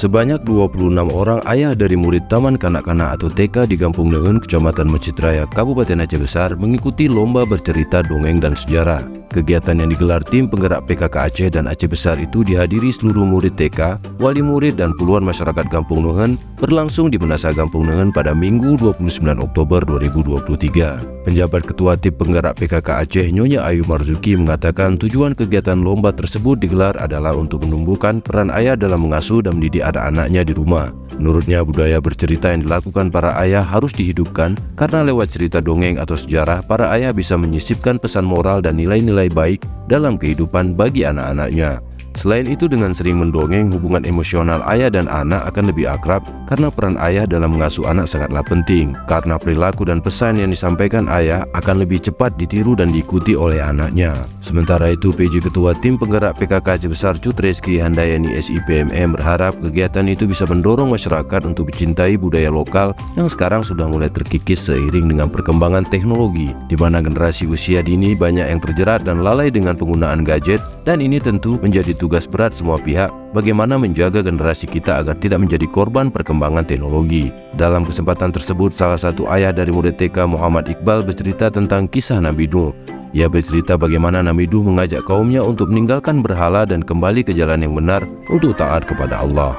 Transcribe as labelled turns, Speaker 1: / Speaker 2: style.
Speaker 1: Sebanyak 26 orang ayah dari murid Taman Kanak-kanak atau TK di Kampung Neuheun, Kecamatan Mesjid Raya, Kabupaten Aceh Besar mengikuti lomba bercerita dongeng dan sejarah. Kegiatan yang digelar tim penggerak PKK Aceh dan Aceh Besar itu dihadiri seluruh murid TK, wali murid dan puluhan masyarakat Kampung Neuheun berlangsung di Menasa Kampung Neuheun pada Minggu 29 Oktober 2023. Penjabat Ketua Tim Penggerak PKK Aceh Nyonya Ayu Marzuki mengatakan tujuan kegiatan lomba tersebut digelar adalah untuk menumbuhkan peran ayah dalam mengasuh dan mendidik anak-anaknya di rumah. Menurutnya, budaya bercerita yang dilakukan para ayah harus dihidupkan karena lewat cerita dongeng atau sejarah, para ayah bisa menyisipkan pesan moral dan nilai-nilai baik dalam kehidupan bagi anak-anaknya. Selain itu, dengan sering mendongeng, hubungan emosional ayah dan anak akan lebih akrab karena peran ayah dalam mengasuh anak sangatlah penting, karena perilaku dan pesan yang disampaikan ayah akan lebih cepat ditiru dan diikuti oleh anaknya. Sementara itu, PJ Ketua Tim Penggerak PKK Aceh Besar Cut Reski Handayani SIPMM berharap kegiatan itu bisa mendorong masyarakat untuk mencintai budaya lokal yang sekarang sudah mulai terkikis seiring dengan perkembangan teknologi, di mana generasi usia dini banyak yang terjerat dan lalai dengan penggunaan gadget, dan ini tentu menjadi tugas berat semua pihak bagaimana menjaga generasi kita agar tidak menjadi korban perkembangan teknologi. Dalam kesempatan tersebut, salah satu ayah dari murid TK Muhammad Iqbal bercerita tentang kisah Nabi Nuh. Ia bercerita bagaimana Nabi Nuh mengajak kaumnya untuk meninggalkan berhala dan kembali ke jalan yang benar untuk taat kepada Allah.